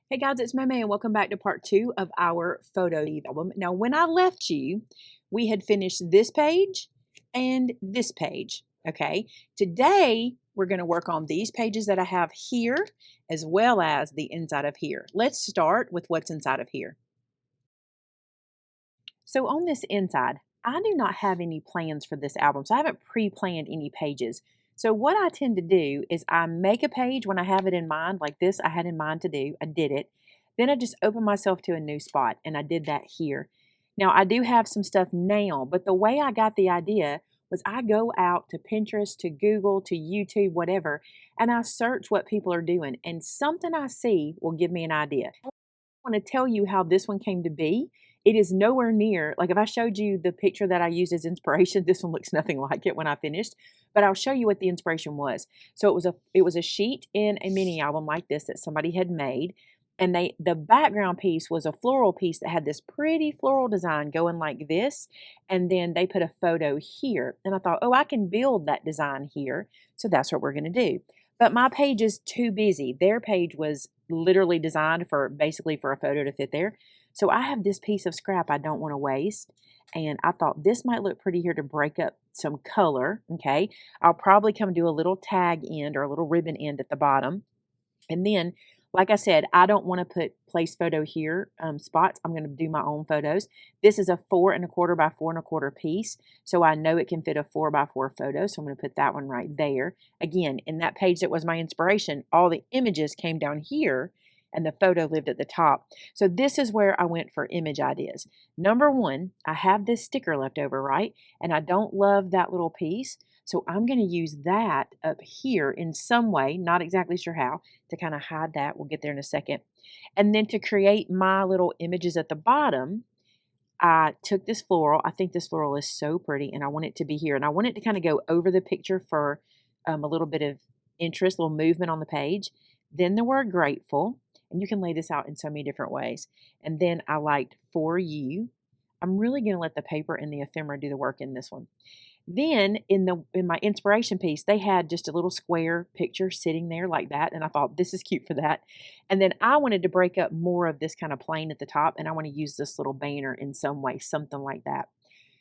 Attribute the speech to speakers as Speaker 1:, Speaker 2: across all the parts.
Speaker 1: Hey guys, it's Maymay and welcome back to part 2 of our photo album. Now, when I left you, we had finished this page and this page, okay? Today, we're going to work on these pages that I have here as well as the inside of here. Let's start with what's inside of here. So on this inside, I do not have any plans for this album, so I haven't pre-planned any pages. So what I tend to do is I make a page when I have it in mind, like this I had in mind to do. I did it. Then I just open myself to a new spot, and I did that here. Now, I do have some stuff now, but the way I got the idea was I go out to Pinterest, to Google, to YouTube, whatever, and I search what people are doing, and something I see will give me an idea. Want to tell you how this one came to be. It is nowhere near, like if I showed you the picture that I used as inspiration, this one looks nothing like it when I finished, but I'll show you what the inspiration was. So it was a sheet in a mini album like this that somebody had made, and the background piece was a floral piece that had this pretty floral design going like this, and then they put a photo here. And I thought, oh, I can build that design here. So that's what we're going to do. But my page is too busy. Their page was literally designed for basically for a photo to fit there. So I have this piece of scrap I don't want to waste. And I thought this might look pretty here to break up some color. Okay. I'll probably come do a little tag end or a little ribbon end at the bottom. And then, like I said, I don't want to put place photo here spots. I'm going to do my own photos. This is a 4¼ by 4¼ piece, so I know it can fit a 4x4 photo. So I'm going to put that one right there. Again, in that page that was my inspiration, all the images came down here, and the photo lived at the top. So this is where I went for image ideas. Number one, I have this sticker left over, right? And I don't love that little piece. So I'm going to use that up here in some way, not exactly sure how, to kind of hide that. We'll get there in a second. And then to create my little images at the bottom, I took this floral. I think this floral is so pretty, and I want it to be here. And I want it to kind of go over the picture for a little bit of interest, a little movement on the page. Then the word grateful, and you can lay this out in so many different ways. And then I liked for you. I'm really going to let the paper and the ephemera do the work in this one. Then in my inspiration piece, they had just a little square picture sitting there like that, and I thought this is cute for that. And then I wanted to break up more of this kind of plain at the top, and I want to use this little banner in some way, something like that.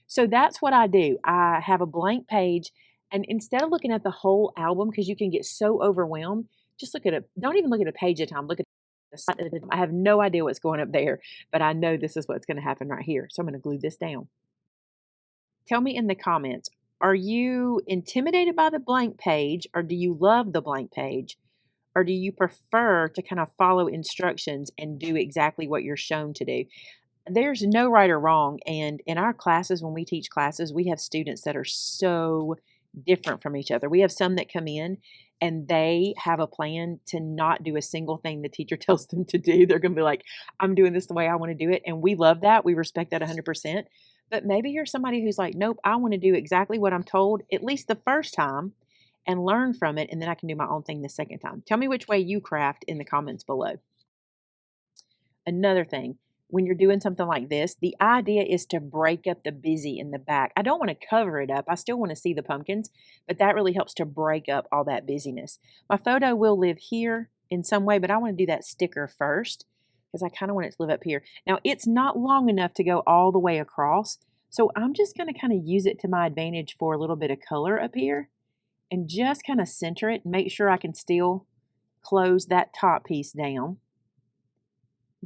Speaker 1: So that's what I do. I have a blank page, and instead of looking at the whole album, because you can get so overwhelmed, just don't even look at a page at a time. Look at the side at a time. I have no idea what's going up there, but I know this is what's going to happen right here. So I'm going to glue this down. Tell me in the comments, are you intimidated by the blank page, or do you love the blank page? Or do you prefer to kind of follow instructions and do exactly what you're shown to do? There's no right or wrong. And in our classes, when we teach classes, we have students that are so different from each other. We have some that come in and they have a plan to not do a single thing the teacher tells them to do. They're going to be like, I'm doing this the way I want to do it. And we love that. We respect that 100%. But maybe you're somebody who's like, nope, I want to do exactly what I'm told, at least the first time, and learn from it. And then I can do my own thing the second time. Tell me which way you craft in the comments below. Another thing, when you're doing something like this, the idea is to break up the busy in the back. I don't want to cover it up. I still want to see the pumpkins, but that really helps to break up all that busyness. My photo will live here in some way, but I want to do that sticker first because I kind of want it to live up here. Now, it's not long enough to go all the way across, so I'm just going to kind of use it to my advantage for a little bit of color up here and just kind of center it and make sure I can still close that top piece down.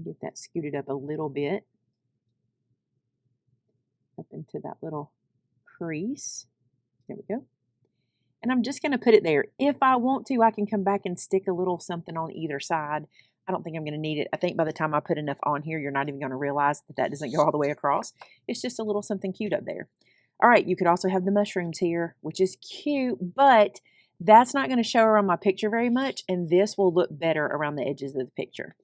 Speaker 1: Get that scooted up a little bit up into that little crease. There we go. And I'm just going to put it there. If I want to, I can come back and stick a little something on either side. I don't think I'm going to need it. I think by the time I put enough on here, you're not even going to realize that that doesn't go all the way across. It's just a little something cute up there. All right, you could also have the mushrooms here, which is cute, but that's not going to show around my picture very much, and this will look better around the edges of the picture.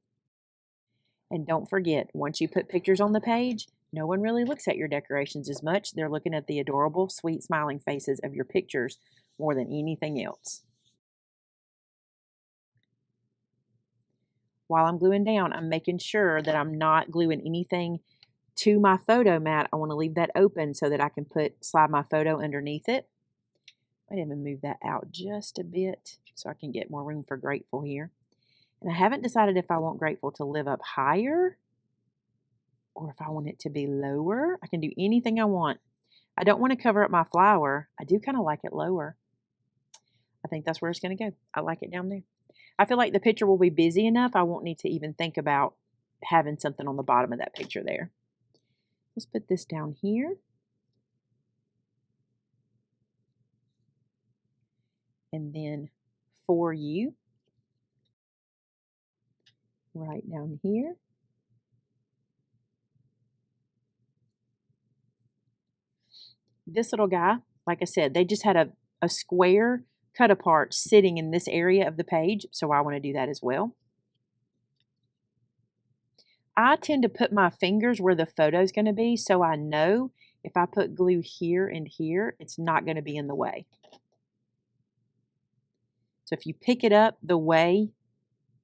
Speaker 1: And don't forget, once you put pictures on the page, no one really looks at your decorations as much. They're looking at the adorable, sweet, smiling faces of your pictures more than anything else. While I'm gluing down, I'm making sure that I'm not gluing anything to my photo mat. I want to leave that open so that I can slide my photo underneath it. Might even move that out just a bit so I can get more room for grateful here. And I haven't decided if I want Grateful to live up higher or if I want it to be lower. I can do anything I want. I don't want to cover up my flower. I do kind of like it lower. I think that's where it's going to go. I like it down there. I feel like the picture will be busy enough. I won't need to even think about having something on the bottom of that picture there. Let's put this down here. And then for you, right down here. This little guy, like I said, they just had a square cut apart sitting in this area of the page, so I want to do that as well. I tend to put my fingers where the photo is going to be, so I know if I put glue here and here, it's not going to be in the way. So if you pick it up the way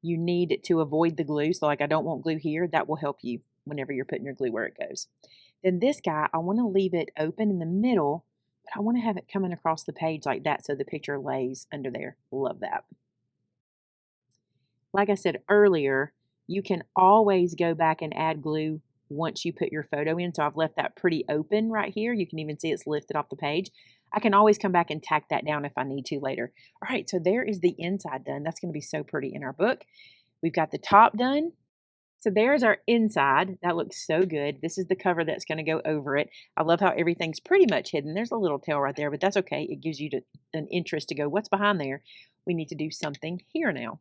Speaker 1: you need it to avoid the glue, so like I don't want glue here, that will help you whenever you're putting your glue where it goes. Then this guy, I want to leave it open in the middle, but I want to have it coming across the page like that so the picture lays under there. Love that. Like I said earlier, you can always go back and add glue once you put your photo in. So I've left that pretty open right here. You can even see it's lifted off the page. I can always come back and tack that down if I need to later. All right, so there is the inside done. That's going to be so pretty in our book. We've got the top done. So there's our inside. That looks so good. This is the cover that's going to go over it. I love how everything's pretty much hidden. There's a little tail right there, but that's okay. It gives you an interest to go, what's behind there? We need to do something here now.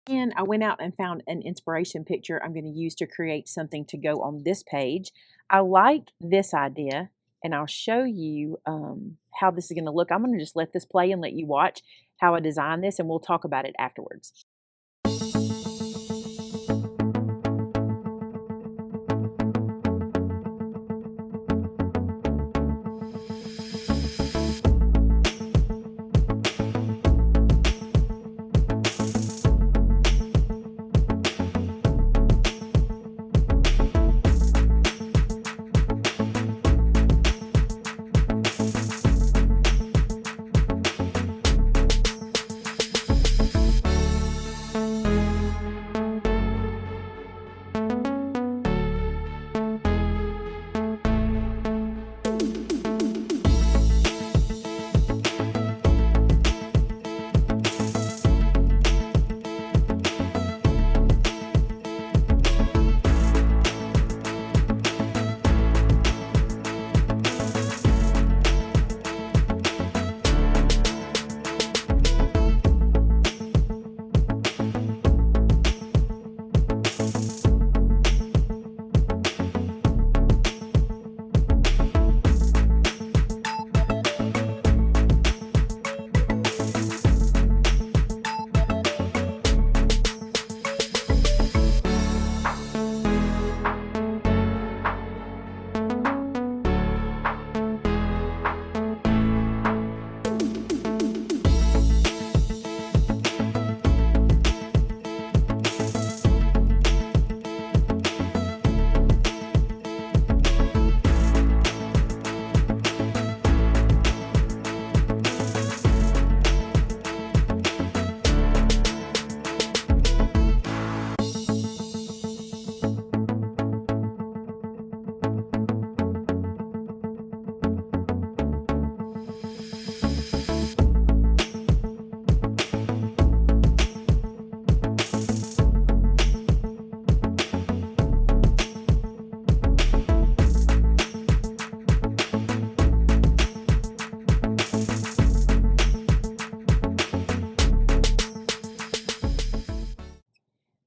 Speaker 1: And I went out and found an inspiration picture I'm going to use to create something to go on this page. I like this idea, and I'll show you how this is going to look. I'm going to just let this play and let you watch how I design this, and we'll talk about it afterwards.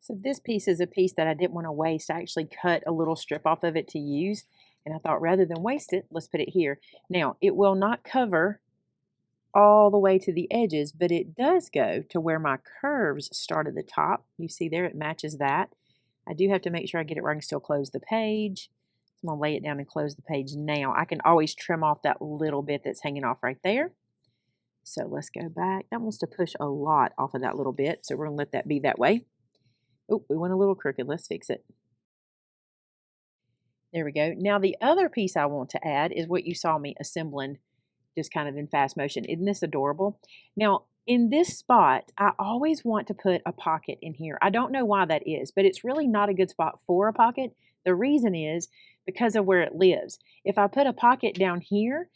Speaker 1: So this piece is a piece that I didn't want to waste. I actually cut a little strip off of it to use, and I thought rather than waste it, let's put it here. Now, it will not cover all the way to the edges, but it does go to where my curves start at the top. You see there, it matches that. I do have to make sure I get it where I can still close the page. So I'm going to lay it down and close the page now. I can always trim off that little bit that's hanging off right there. So let's go back. That wants to push a lot off of that little bit, so we're going to let that be that way. Oh, we went a little crooked. Let's fix it. There we go. Now the other piece I want to add is what you saw me assembling just kind of in fast motion. Isn't this adorable? Now, In this spot, I always want to put a pocket in here. I don't know why that is, but it's really not a good spot for a pocket. The reason is because of where it lives. If I put a pocket down here,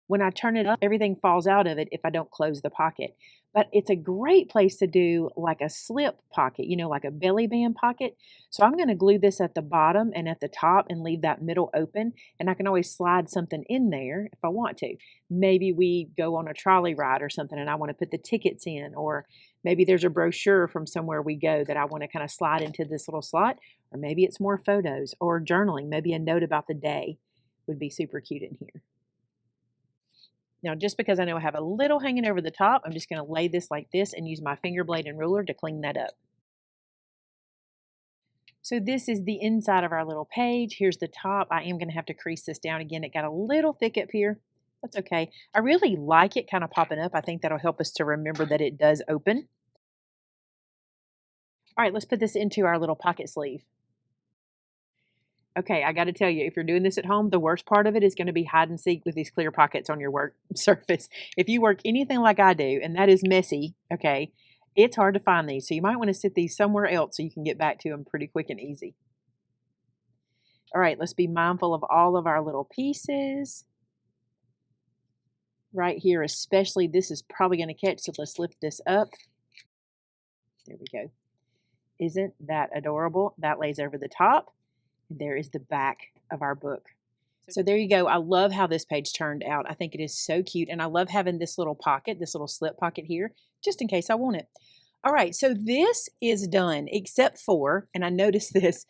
Speaker 1: when I turn it up, everything falls out of it if I don't close the pocket. But it's a great place to do like a slip pocket, like a belly band pocket. So I'm going to glue this at the bottom and at the top and leave that middle open. And I can always slide something in there if I want to. Maybe we go on a trolley ride or something and I want to put the tickets in, or maybe there's a brochure from somewhere we go that I want to kind of slide into this little slot, or maybe it's more photos or journaling. Maybe a note about the day would be super cute in here. Now, just because I know I have a little hanging over the top, I'm just going to lay this like this and use my finger blade and ruler to clean that up. So this is the inside of our little page. Here's the top. I am going to have to crease this down again. It got a little thick up here. That's okay. I really like it kind of popping up. I think that'll help us to remember that it does open. All right, let's put this into our little pocket sleeve. Okay, I got to tell you, if you're doing this at home, the worst part of it is going to be hide and seek with these clear pockets on your work surface. If you work anything like I do, and that is messy, okay, it's hard to find these. So you might want to sit these somewhere else so you can get back to them pretty quick and easy. All right, let's be mindful of all of our little pieces. Right here especially, this is probably going to catch, so let's lift this up. There we go. Isn't that adorable? That lays over the top. And there is the back of our book. So there you go. I love how this page turned out. I think it is so cute. And I love having this little pocket, this little slip pocket here, just in case I want it. All right, so this is done, except for, and I noticed this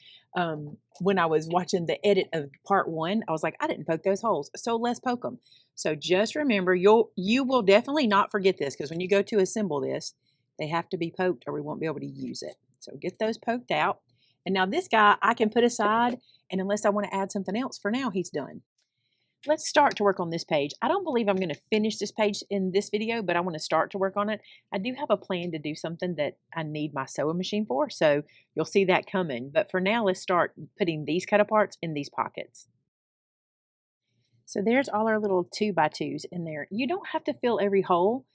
Speaker 1: when I was watching the edit of part 1, I was like, I didn't poke those holes, so let's poke them. So just remember, you will definitely not forget this, because when you go to assemble this, they have to be poked or we won't be able to use it. So get those poked out. And now this guy I can put aside, and unless I want to add something else, for now he's done. Let's start to work on this page. I don't believe I'm going to finish this page in this video, but I want to start to work on it. I do have a plan to do something that I need my sewing machine for, so you'll see that coming. But for now, let's start putting these cut aparts in these pockets. So there's all our little 2x2s in there. You don't have to fill every hole.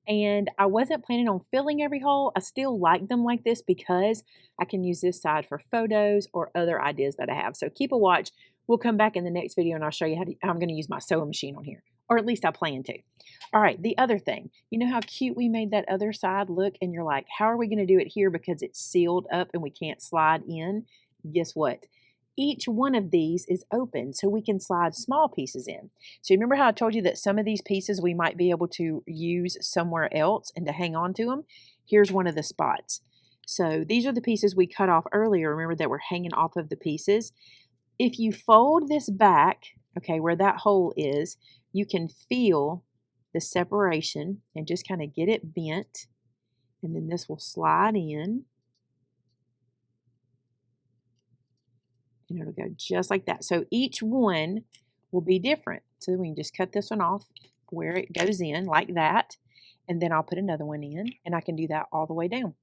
Speaker 1: And I wasn't planning on filling every hole. I still like them like this because I can use this side for photos or other ideas that I have. So keep a watch. We'll come back in the next video and I'll show you how I'm going to use my sewing machine on here. Or at least I plan to. All right, the other thing. You know how cute we made that other side look? And you're like, how are we going to do it here because it's sealed up and we can't slide in? Guess what? Each one of these is open so we can slide small pieces in. So remember how I told you that some of these pieces we might be able to use somewhere else and to hang on to them? Here's one of the spots. So these are the pieces we cut off earlier. Remember that we're hanging off of the pieces. If you fold this back, okay, where that hole is, you can feel the separation and just kind of get it bent. And then this will slide in. And it'll go just like that. So each one will be different. So we can just cut this one off where it goes in like that. And then I'll put another one in and I can do that all the way down.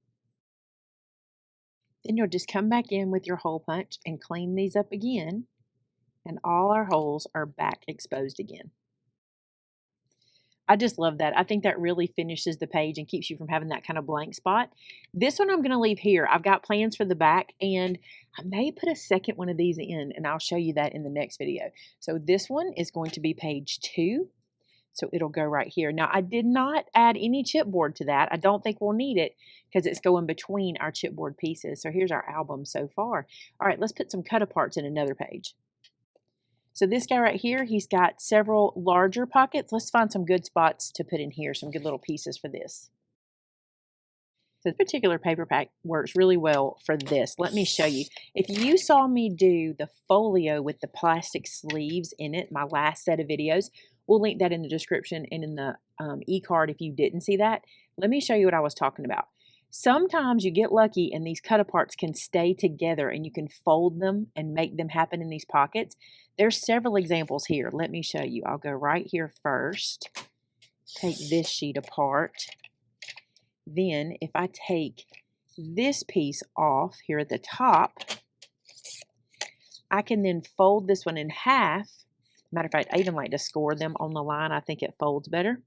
Speaker 1: Then you'll just come back in with your hole punch and clean these up again. And all our holes are back exposed again. I just love that. I think that really finishes the page and keeps you from having that kind of blank spot. This one I'm going to leave here. I've got plans for the back and I may put a second one of these in and I'll show you that in the next video. So this one is going to be page 2. So it'll go right here. Now I did not add any chipboard to that. I don't think we'll need it because it's going between our chipboard pieces. So here's our album so far. All right, let's put some cut aparts in another page. So this guy right here, he's got several larger pockets. Let's find some good spots to put in here, some good little pieces for this. So this particular paper pack works really well for this. Let me show you. If you saw me do the folio with the plastic sleeves in it, my last set of videos, we'll link that in the description and in the e-card if you didn't see that. Let me show you what I was talking about. Sometimes you get lucky and these cut aparts can stay together and you can fold them and make them happen in these pockets. There's several examples here. Let me show you. I'll go right here first. Take this sheet apart. Then if I take this piece off here at the top, I can then fold this one in half. Matter of fact, I even like to score them on the line. I think it folds better.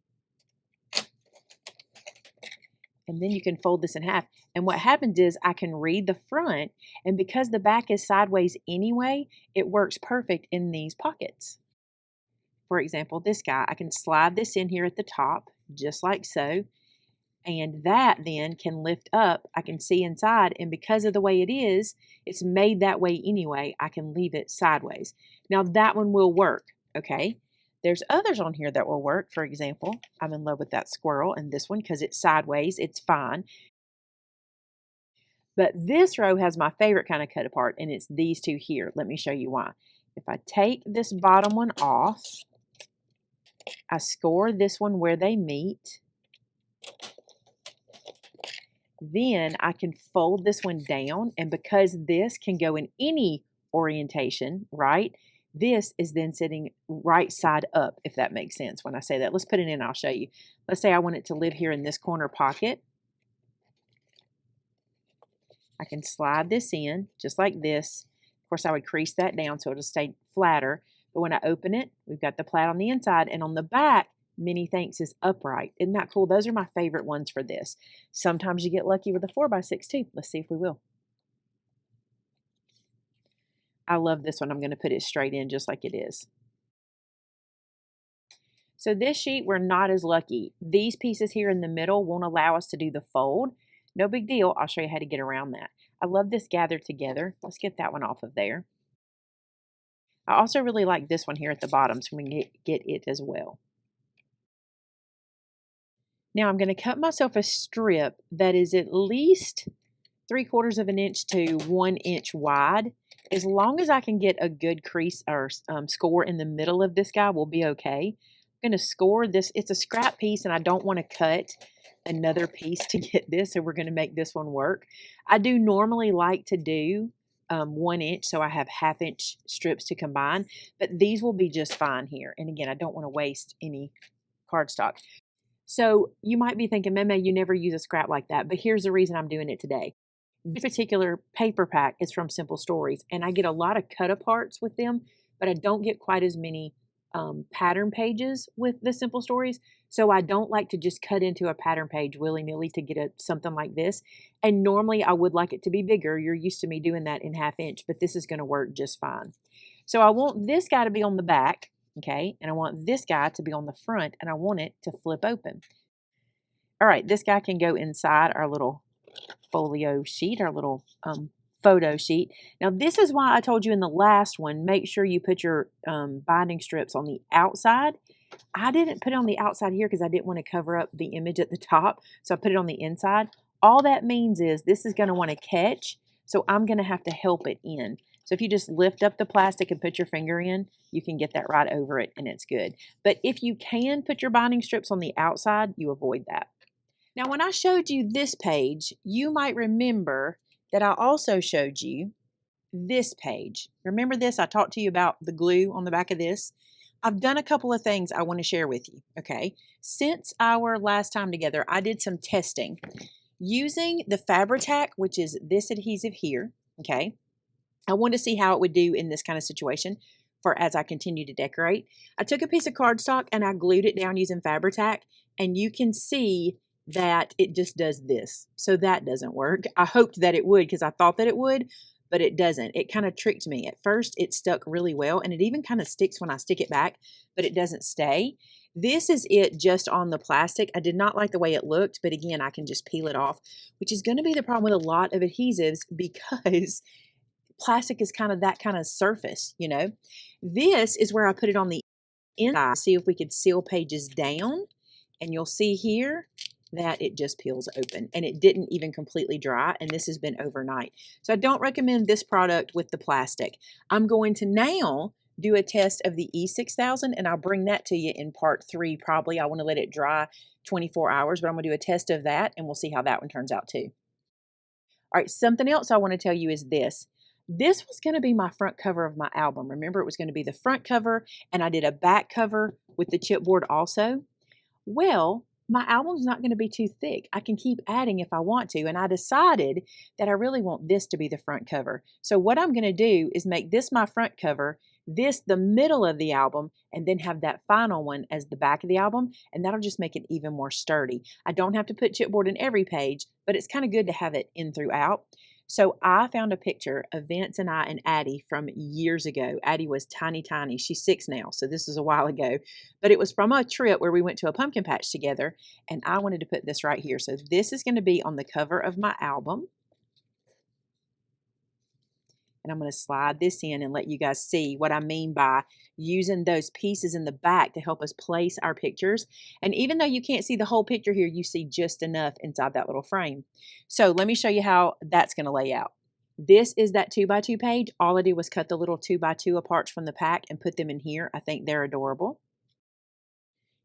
Speaker 1: And then you can fold this in half. And what happens is I can read the front, and because the back is sideways anyway, it works perfect in these pockets. For example, this guy, I can slide this in here at the top, just like so. And that then can lift up. I can see inside, and because of the way it is, it's made that way anyway. I can leave it sideways. Now that one will work, okay? There's others on here that will work. For example, I'm in love with that squirrel and this one because it's sideways. It's fine. But this row has my favorite kind of cut apart, and it's these two here. Let me show you why. If I take this bottom one off, I score this one where they meet. Then I can fold this one down, and because this can go in any orientation, right? This is then sitting right side up, if that makes sense when I say that. Let's put it in, I'll show you. Let's say I want it to live here in this corner pocket. I can slide this in just like this. Of course, I would crease that down so it'll stay flatter. But when I open it, we've got the plaid on the inside, and on the back, Minnie thinks is upright. Isn't that cool? Those are my favorite ones for this. Sometimes you get lucky with a 4x6 too. Let's see if we will. I love this one. I'm going to put it straight in just like it is. So this sheet, we're not as lucky. These pieces here in the middle won't allow us to do the fold. No big deal. I'll show you how to get around that. I love this gathered together. Let's get that one off of there. I also really like this one here at the bottom, so we can get it as well. Now I'm going to cut myself a strip that is at least 3/4 of an inch to 1 inch wide. As long as I can get a good crease or score in the middle of this guy, we'll be okay. I'm going to score this. It's a scrap piece, and I don't want to cut another piece to get this, so we're going to make this one work. I do normally like to do 1 inch, so I have 1/2 inch strips to combine, but these will be just fine here. And again, I don't want to waste any cardstock. So you might be thinking, Maymay, you never use a scrap like that, but here's the reason I'm doing it today. This particular paper pack is from Simple Stories, and I get a lot of cut aparts with them, but I don't get quite as many pattern pages with the Simple Stories. So I don't like to just cut into a pattern page willy-nilly to get something like this. And normally I would like it to be bigger. You're used to me doing that in 1/2 inch, but this is going to work just fine. So I want this guy to be on the back, okay? And I want this guy to be on the front, and I want it to flip open. All right, this guy can go inside our little folio sheet, our little photo sheet. Now this is why I told you in the last one, make sure you put your binding strips on the outside. I didn't put it on the outside here because I didn't want to cover up the image at the top, so I put it on the inside. All that means is this is going to want to catch, so I'm going to have to help it in. So if you just lift up the plastic and put your finger in, you can get that right over it, and it's good. But if you can put your binding strips on the outside, you avoid that. Now, when I showed you this page, you might remember that I also showed you this page. Remember this? I talked to you about the glue on the back of this. I've done a couple of things I want to share with you, okay? Since our last time together, I did some testing using the Fabri-Tac, which is this adhesive here, okay? I wanted to see how it would do in this kind of situation for as I continue to decorate. I took a piece of cardstock and I glued it down using Fabri-Tac, and you can see that it just does this. So that doesn't work. I hoped that it would because I thought that it would, but it doesn't. It kind of tricked me. At first, it stuck really well, and it even kind of sticks when I stick it back, but it doesn't stay. This is it just on the plastic. I did not like the way it looked, but again, I can just peel it off, which is going to be the problem with a lot of adhesives because plastic is kind of that kind of surface, you know. This is where I put it on the inside. See if we could seal pages down, and you'll see here that it just peels open, and it didn't even completely dry, and this has been overnight. So I don't recommend this product with the plastic. I'm going to now do a test of the E6000, and I'll bring that to you in part 3 probably. I want to let it dry 24 hours, but I'm going to do a test of that, and we'll see how that one turns out too. All right, something else I want to tell you is this. This was going to be my front cover of my album. Remember, it was going to be the front cover, and I did a back cover with the chipboard also. Well, my album's not going to be too thick. I can keep adding if I want to, and I decided that I really want this to be the front cover. So what I'm going to do is make this my front cover, this the middle of the album, and then have that final one as the back of the album, and that'll just make it even more sturdy. I don't have to put chipboard in every page, but it's kind of good to have it in throughout. So I found a picture of Vince and I and Addie from years ago. Addie was tiny, tiny. She's 6 now, so this is a while ago. But it was from a trip where we went to a pumpkin patch together, and I wanted to put this right here. So this is going to be on the cover of my album. And I'm going to slide this in and let you guys see what I mean by using those pieces in the back to help us place our pictures. And even though you can't see the whole picture here, you see just enough inside that little frame. So let me show you how that's going to lay out. This is that 2x2 page. All I did was cut the little 2x2 apart from the pack and put them in here. I think they're adorable.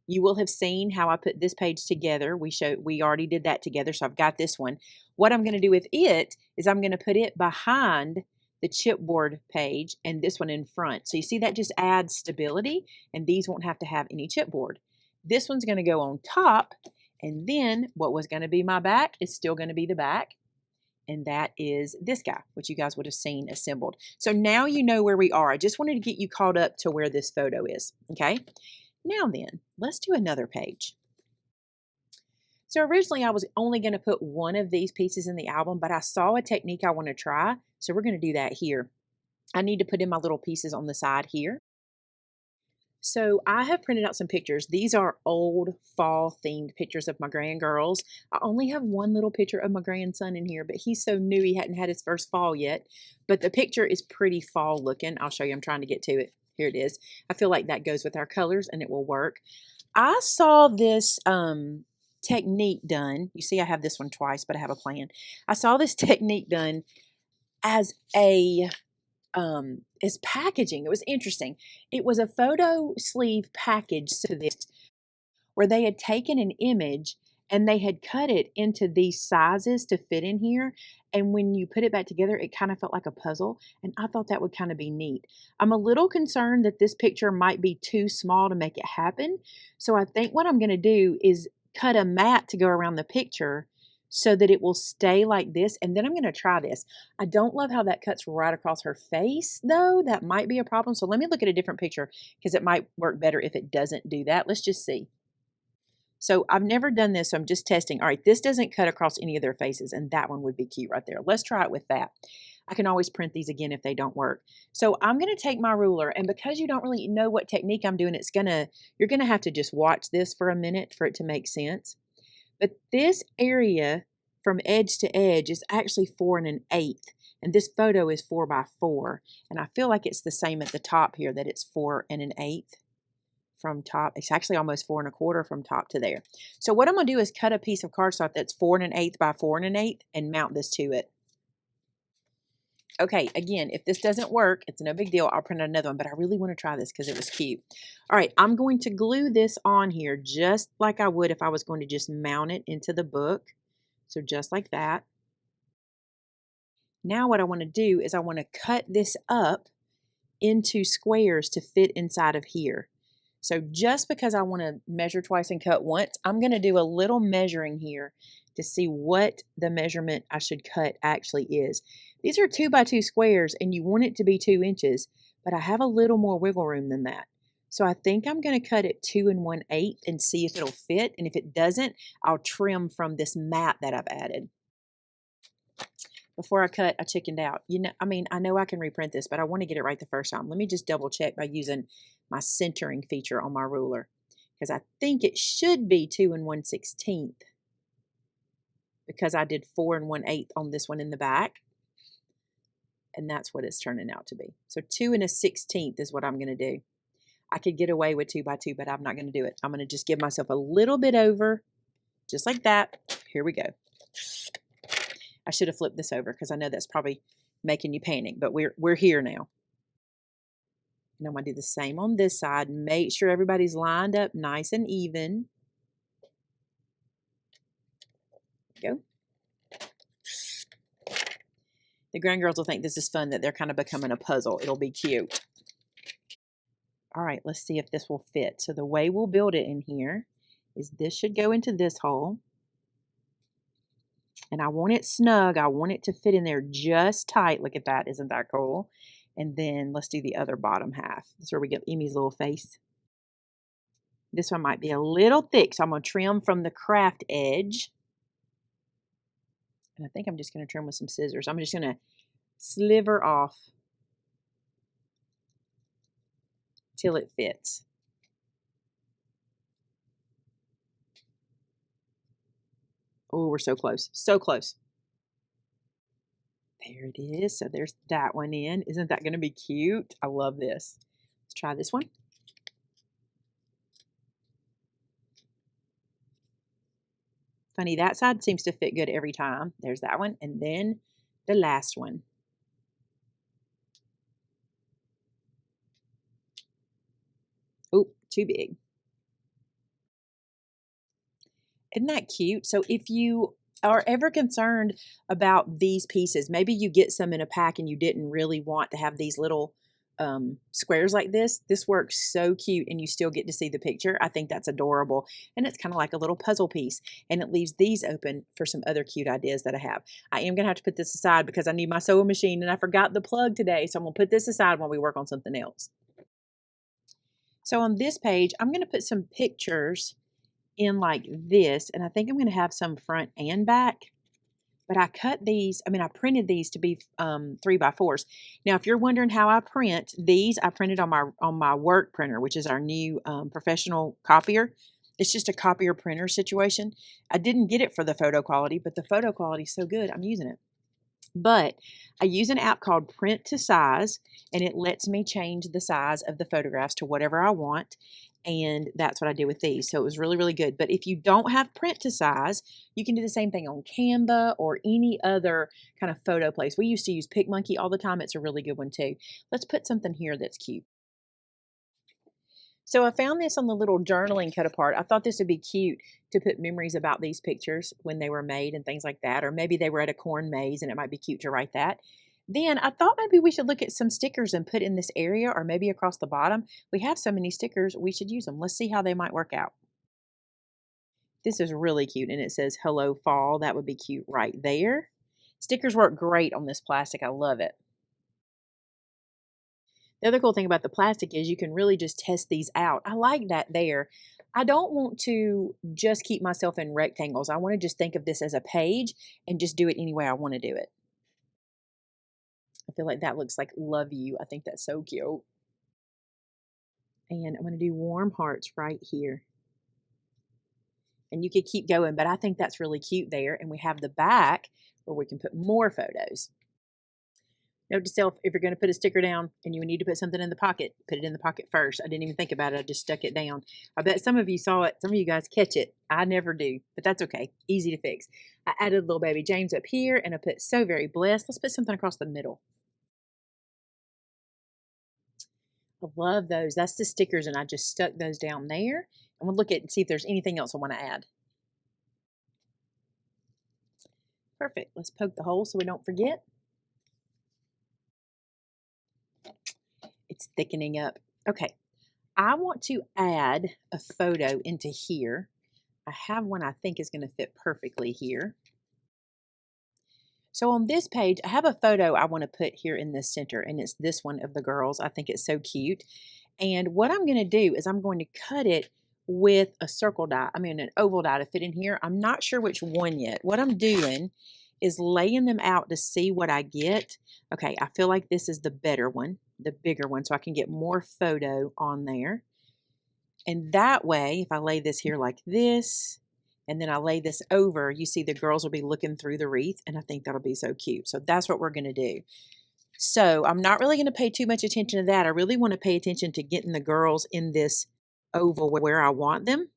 Speaker 1: You will have seen how I put this page together. We already did that together, so I've got this one. What I'm going to do with it is I'm going to put it behind the chipboard page and this one in front. So you see that just adds stability, and these won't have to have any chipboard. This one's going to go on top, and then what was going to be my back is still going to be the back, and that is this guy, which you guys would have seen assembled. So now you know where we are. I just wanted to get you caught up to where this photo is, okay? Now then, let's do another page. So originally I was only going to put one of these pieces in the album, but I saw a technique I want to try, so we're going to do that here. I need to put in my little pieces on the side here. So I have printed out some pictures. These are old fall themed pictures of my grandgirls. I only have one little picture of my grandson in here, but he's so new he hadn't had his first fall yet. But the picture is pretty fall looking. I'll show you. I'm trying to get to it. Here it is. I feel like that goes with our colors and it will work. I saw this technique done. You see I have this one twice, but I have a plan. I saw this technique done as packaging. It was interesting. It was a photo sleeve package to this, where they had taken an image and they had cut it into these sizes to fit in here. And when you put it back together, it kind of felt like a puzzle. And I thought that would kind of be neat. I'm a little concerned that this picture might be too small to make it happen. So I think what I'm going to do is cut a mat to go around the picture so that it will stay like this. And then I'm going to try this. I don't love how that cuts right across her face, though. That might be a problem. So let me look at a different picture because it might work better if it doesn't do that. Let's just see. So I've never done this, so I'm just testing. All right, this doesn't cut across any of their faces, and that one would be cute right there. Let's try it with that. I can always print these again if they don't work. So I'm going to take my ruler, and because you don't really know what technique I'm doing, you're going to have to just watch this for a minute for it to make sense. But this area from edge to edge is actually 4 1/8, and this photo is 4 by 4, and I feel like it's the same at the top here, that it's 4 1/8. From top. It's actually almost 4 1/4 from top to there. So what I'm going to do is cut a piece of cardstock that's 4 1/8 by 4 1/8 and mount this to it. Okay, again, if this doesn't work, it's no big deal. I'll print another one, but I really want to try this because it was cute. All right, I'm going to glue this on here just like I would if I was going to just mount it into the book. So just like that. Now what I want to do is I want to cut this up into squares to fit inside of here. So just because I want to measure twice and cut once, I'm going to do a little measuring here to see what the measurement I should cut actually is. These are 2 by 2 squares and you want it to be 2 inches, but I have a little more wiggle room than that. So I think I'm going to cut it 2 1/8 and see if it'll fit. And if it doesn't, I'll trim from this mat that I've added. Before I cut, I chickened out. I know I can reprint this, but I want to get it right the first time. Let me just double check by using my centering feature on my ruler, because I think it should be 2 1/16 because I did 4 1/8 on this one in the back, and that's what it's turning out to be. So 2 1/16 is what I'm going to do. I could get away with 2 by 2, but I'm not going to do it. I'm going to just give myself a little bit over, just like that. Here we go. I should have flipped this over because I know that's probably making you panic, but we're here now. And I'm going to do the same on this side. Make sure everybody's lined up nice and even. Go. The grandgirls will think this is fun, that they're kind of becoming a puzzle. It'll be cute. All right, let's see if this will fit. So the way we'll build it in here is this should go into this hole. And I want it snug. I want it to fit in there just tight. Look at that. Isn't that cool? And then let's do the other bottom half. That's where we get Amy's little face. This one might be a little thick, so I'm going to trim from the craft edge. And I think I'm just going to trim with some scissors. I'm just going to sliver off till it fits. Oh, we're so close. So close. There it is. So there's that one in. Isn't that going to be cute? I love this. Let's try this one. Funny, that side seems to fit good every time. There's that one. And then the last one. Oh, too big. Isn't that cute? So if you are ever concerned about these pieces, maybe you get some in a pack and you didn't really want to have these little squares like this. This works so cute and you still get to see the picture. I think that's adorable. And it's kind of like a little puzzle piece, and it leaves these open for some other cute ideas that I have. I am going to have to put this aside because I need my sewing machine and I forgot the plug today. So I'm going to put this aside while we work on something else. So on this page, I'm going to put some pictures in like this, and I think I'm going to have some front and back. But I cut these, I printed these to be 3x4s. Now, if you're wondering how I print these, I printed on my work printer, which is our new professional copier. It's just a copier printer situation. I didn't get it for the photo quality, but the photo quality is so good, I'm using it. But I use an app called Print to Size, and it lets me change the size of the photographs to whatever I want. And that's what I did with these. So it was really, really good. But if you don't have Print to Size, you can do the same thing on Canva or any other kind of photo place. We used to use PicMonkey all the time. It's a really good one too. Let's put something here that's cute. So I found this on the little journaling cut apart. I thought this would be cute to put memories about these pictures when they were made and things like that. Or maybe they were at a corn maze and it might be cute to write that. Then I thought maybe we should look at some stickers and put in this area or maybe across the bottom. We have so many stickers, we should use them. Let's see how they might work out. This is really cute and it says hello fall. That would be cute right there. Stickers work great on this plastic. I love it. The other cool thing about the plastic is you can really just test these out. I like that there. I don't want to just keep myself in rectangles. I want to just think of this as a page and just do it any way I want to do it. I feel like that looks like love you. I think that's so cute. And I'm going to do warm hearts right here. And you could keep going, but I think that's really cute there. And we have the back where we can put more photos. Note to self, if you're going to put a sticker down and you need to put something in the pocket, put it in the pocket first. I didn't even think about it. I just stuck it down. I bet some of you saw it. Some of you guys catch it. I never do, but that's okay. Easy to fix. I added little baby James up here and I put so very blessed. Let's put something across the middle. I love those. That's the stickers and I just stuck those down there. I'm going to look at and see if there's anything else I want to add. Perfect. Let's poke the hole so we don't forget. It's thickening up. Okay, I want to add a photo into here. I have one I think is going to fit perfectly here. So on this page, I have a photo I want to put here in the center, and it's this one of the girls. I think it's so cute. And what I'm going to do is I'm going to cut it with a circle die, an oval die to fit in here. I'm not sure which one yet. What I'm doing is laying them out to see what I get. Okay, I feel like this is the better one, the bigger one, so I can get more photo on there. And that way, if I lay this here like this, and then I lay this over, you see the girls will be looking through the wreath, and I think that'll be so cute. So that's what we're going to do. So I'm not really going to pay too much attention to that. I really want to pay attention to getting the girls in this oval where I want them.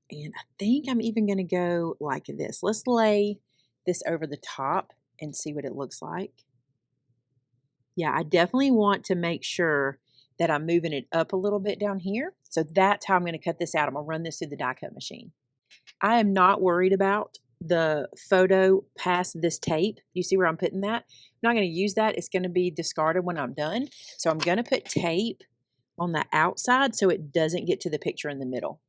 Speaker 1: And I think I'm even going to go like this. Let's lay this over the top and see what it looks like. Yeah, I definitely want to make sure that I'm moving it up a little bit down here. So that's how I'm going to cut this out. I'm going to run this through the die cut machine. I am not worried about the photo past this tape. You see where I'm putting that? I'm not going to use that. It's going to be discarded when I'm done. So I'm going to put tape on the outside so it doesn't get to the picture in the middle.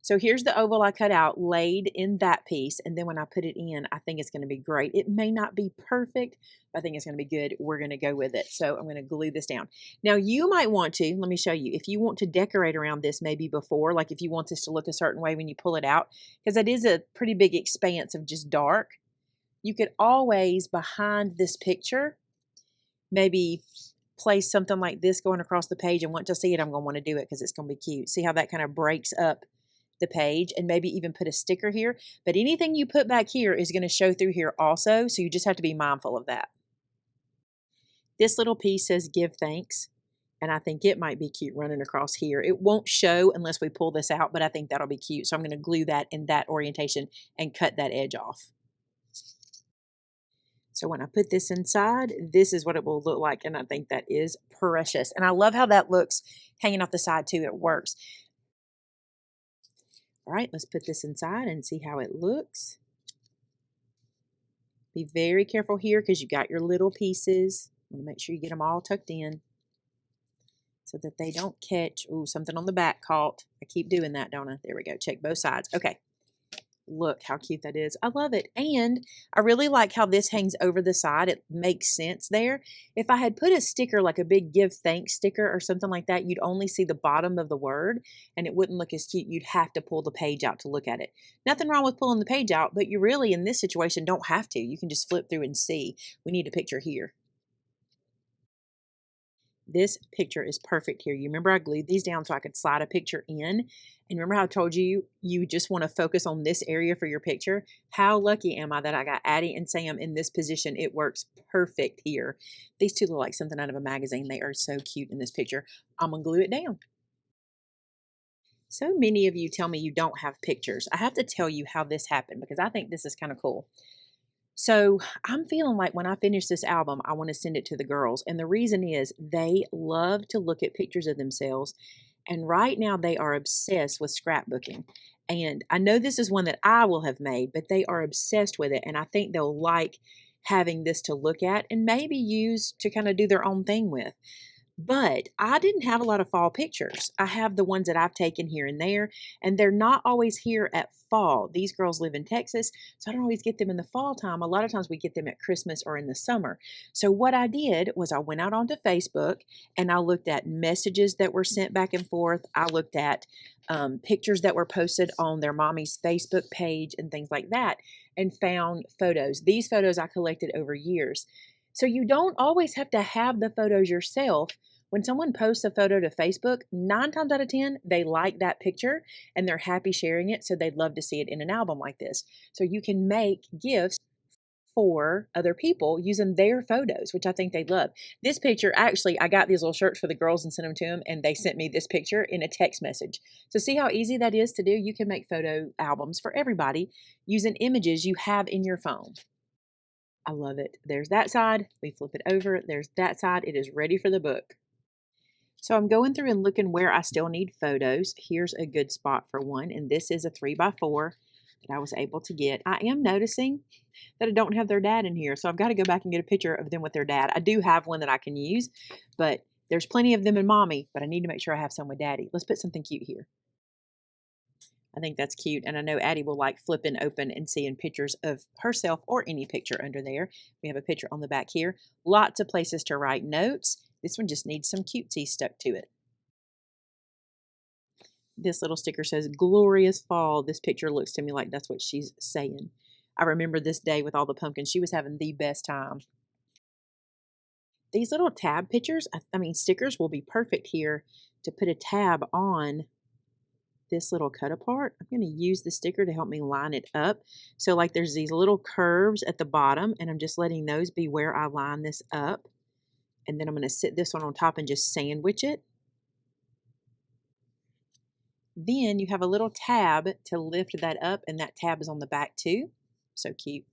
Speaker 1: So here's the oval I cut out laid in that piece. And then when I put it in, I think it's going to be great. It may not be perfect, but I think it's going to be good. We're going to go with it. So I'm going to glue this down. Now you might want to, let me show you, if you want to decorate around this maybe before, like if you want this to look a certain way when you pull it out, because it is a pretty big expanse of just dark, you could always behind this picture, maybe place something like this going across the page. And once I see it, I'm going to want to do it because it's going to be cute. See how that kind of breaks up the page, and maybe even put a sticker here. But anything you put back here is going to show through here also, so you just have to be mindful of that. This little piece says give thanks, and I think it might be cute running across here. It won't show unless we pull this out, but I think that'll be cute. So I'm going to glue that in that orientation and cut that edge off. So when I put this inside, this is what it will look like, and I think that is precious. And I love how that looks hanging off the side too. It works. All right, let's put this inside and see how it looks. Be very careful here because you got your little pieces. You want to make sure you get them all tucked in so that they don't catch. Ooh, something on the back caught. I keep doing that, don't I? There we go. Check both sides. Okay. Look how cute that is. I love it. And I really like how this hangs over the side. It makes sense there. If I had put a sticker, like a big give thanks sticker or something like that, you'd only see the bottom of the word and it wouldn't look as cute. You'd have to pull the page out to look at it. Nothing wrong with pulling the page out, but you really, in this situation, don't have to. You can just flip through and see. We need a picture here. This picture is perfect here. You remember I glued these down so I could slide a picture in. And remember how I told you, you just want to focus on this area for your picture? How lucky am I that I got Addie and Sam in this position? It works perfect here. These two look like something out of a magazine. They are so cute in this picture. I'm going to glue it down. So many of you tell me you don't have pictures. I have to tell you how this happened because I think this is kind of cool. So I'm feeling like when I finish this album, I want to send it to the girls. And the reason is they love to look at pictures of themselves. And right now they are obsessed with scrapbooking. And I know this is one that I will have made, but they are obsessed with it. And I think they'll like having this to look at and maybe use to kind of do their own thing with. But I didn't have a lot of fall pictures. I have the ones that I've taken here and there, and they're not always here at fall. These girls live in Texas, so I don't always get them in the fall time. A lot of times we get them at Christmas or in the summer. So what I did was I went out onto Facebook and I looked at messages that were sent back and forth. I looked at pictures that were posted on their mommy's Facebook page and things like that, and found photos. These photos I collected over years. So you don't always have to have the photos yourself. When someone posts a photo to Facebook, 9 times out of 10, they like that picture and they're happy sharing it. So they'd love to see it in an album like this. So you can make gifts for other people using their photos, which I think they love. This picture, actually, I got these little shirts for the girls and sent them to them, and they sent me this picture in a text message. So see how easy that is to do? You can make photo albums for everybody using images you have in your phone. I love it. There's that side. We flip it over. There's that side. It is ready for the book. So I'm going through and looking where I still need photos. Here's a good spot for one, and this is a 3x4 that I was able to get. I am noticing that I don't have their dad in here, so I've got to go back and get a picture of them with their dad. I do have one that I can use, but there's plenty of them in mommy, but I need to make sure I have some with daddy. Let's put something cute here. I think that's cute, and I know Addie will like flipping open and seeing pictures of herself or any picture under there. We have a picture on the back here. Lots of places to write notes. This one just needs some cutesy stuck to it. This little sticker says, glorious fall. This picture looks to me like that's what she's saying. I remember this day with all the pumpkins. She was having the best time. These little tab pictures, stickers will be perfect here to put a tab on this little cut apart. I'm going to use the sticker to help me line it up. So like there's these little curves at the bottom, and I'm just letting those be where I line this up. And then I'm going to sit this one on top and just sandwich it. Then you have a little tab to lift that up, and that tab is on the back too. So cute.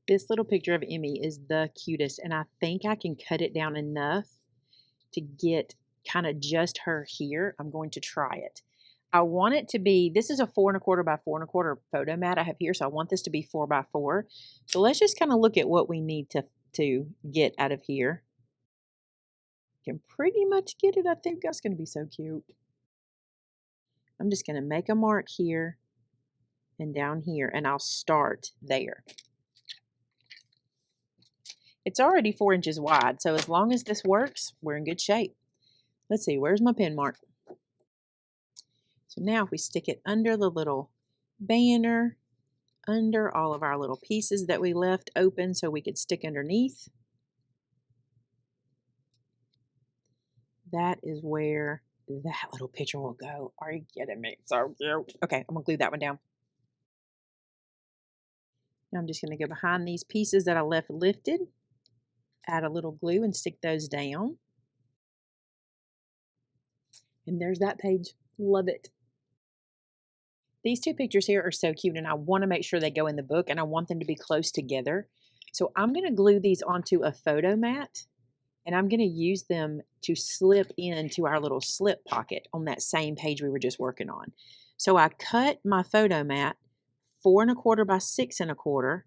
Speaker 1: This little picture of Emmy is the cutest, and I think I can cut it down enough to get kind of just her here. I'm going to try it. I want it to be, this is a 4¼ by 4¼ photo mat I have here, so I want this to be 4x4. So let's just kind of look at what we need to get out of here. Can pretty much get it. I think that's going to be so cute. I'm just going to make a mark here and down here, and I'll start there. It's already 4 inches wide, so as long as this works, we're in good shape. Let's see, where's my pen mark? So now if we stick it under the little banner, under all of our little pieces that we left open so we could stick underneath, that is where that little picture will go. Are you kidding me? So cute. Okay, I'm going to glue that one down. Now I'm just going to go behind these pieces that I left lifted, add a little glue and stick those down. And there's that page. Love it. These 2 pictures here are so cute, and I want to make sure they go in the book, and I want them to be close together. So I'm going to glue these onto a photo mat, and I'm going to use them to slip into our little slip pocket on that same page we were just working on. So I cut my photo mat 4 1/4 by 6 1/4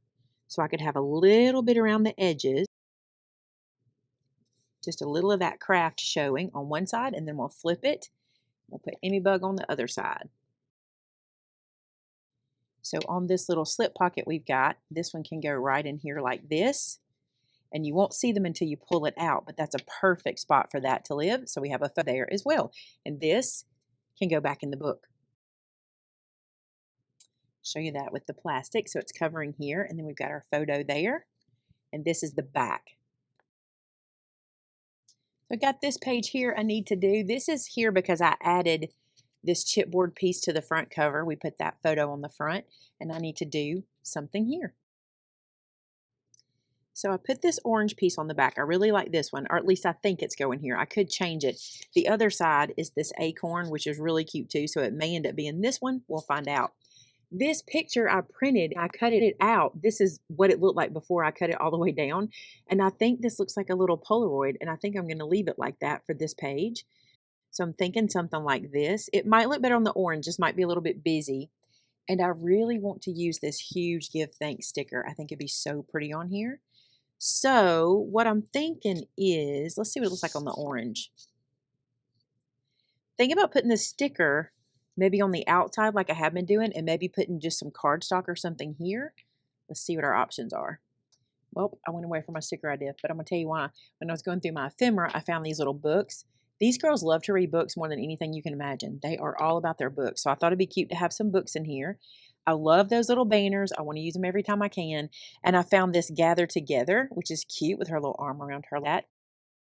Speaker 1: so I could have a little bit around the edges. Just a little of that craft showing on one side, and then we'll flip it. We'll put Emmy Bug on the other side. So on this little slip pocket we've got, this one can go right in here like this. And you won't see them until you pull it out, but that's a perfect spot for that to live. So we have a photo there as well. And this can go back in the book. Show you that with the plastic. So it's covering here, and then we've got our photo there. And this is the back. So I got this page here I need to do. This is here because I added this chipboard piece to the front cover. We put that photo on the front, and I need to do something here. So I put this orange piece on the back. I really like this one, or at least I think it's going here. I could change it. The other side is this acorn, which is really cute too, so it may end up being this one. We'll find out. This picture I printed, I cut it out. This is what it looked like before I cut it all the way down. And I think this looks like a little Polaroid, and I think I'm going to leave it like that for this page. So I'm thinking something like this. It might look better on the orange. This might be a little bit busy. And I really want to use this huge Give Thanks sticker. I think it'd be so pretty on here. So what I'm thinking is, let's see what it looks like on the orange. Think about putting the sticker maybe on the outside like I have been doing, and maybe putting just some cardstock or something here. Let's see what our options are. Well, I went away from my sticker idea, but I'm going to tell you why. When I was going through my ephemera, I found these little books. These girls love to read books more than anything you can imagine. They are all about their books. So I thought it'd be cute to have some books in here. I love those little banners. I want to use them every time I can. And I found this Gather Together, which is cute with her little arm around her lap.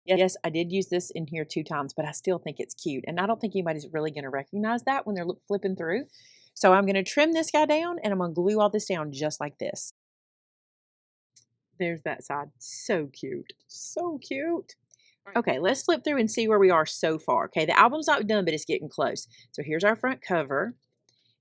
Speaker 1: Yes, I did use this in here 2 times, but I still think it's cute. And I don't think anybody's really going to recognize that when they're flipping through. So I'm going to trim this guy down, and I'm going to glue all this down just like this. There's that side. So cute. So cute. Okay, let's flip through and see where we are so far. Okay, the album's not done, but it's getting close. So here's our front cover.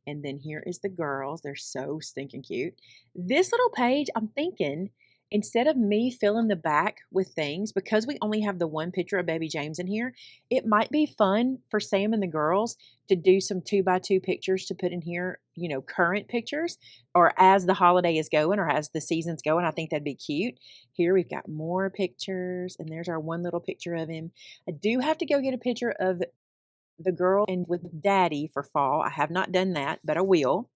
Speaker 1: And then here is the girls. They're so stinking cute. This little page, I'm thinking, instead of me filling the back with things, because we only have the one picture of baby James in here, it might be fun for Sam and the girls to do some 2x2 pictures to put in here, you know, current pictures, or as the holiday is going or as the season's going. I think that'd be cute. Here we've got more pictures, and there's our one little picture of him. I do have to go get a picture of the girl and with daddy for fall. I have not done that, but I will.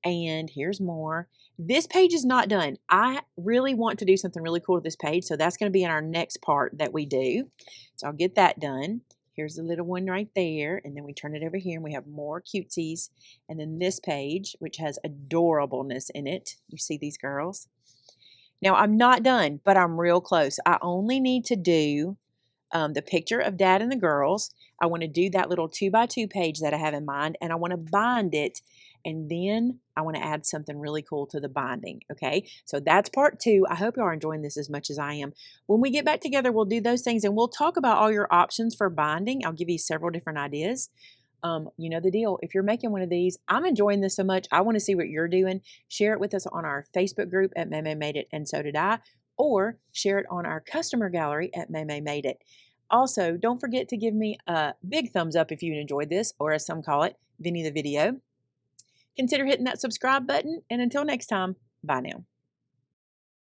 Speaker 1: And here's more. This page is not done. I really want to do something really cool with this page, so that's going to be in our next part that we do. So I'll get that done. Here's the little one right there, and then we turn it over here, and we have more cutesies. And then this page, which has adorableness in it. You see these girls? Now, I'm not done, but I'm real close. I only need to do the picture of Dad and the girls. I want to do that little 2x2 page that I have in mind, and I want to bind it, and then I want to add something really cool to the binding. Okay, so that's part 2. I hope you are enjoying this as much as I am. When we get back together, we'll do those things, and we'll talk about all your options for binding. I'll give you several different ideas. You know the deal. If you're making one of these, I'm enjoying this so much. I want to see what you're doing. Share it with us on our Facebook group at Maymay Made It, and so did I, or share it on our customer gallery at Maymay Made It. Also, don't forget to give me a big thumbs up if you enjoyed this, or as some call it, Vinny the video. Consider hitting that subscribe button, and until next time, bye now.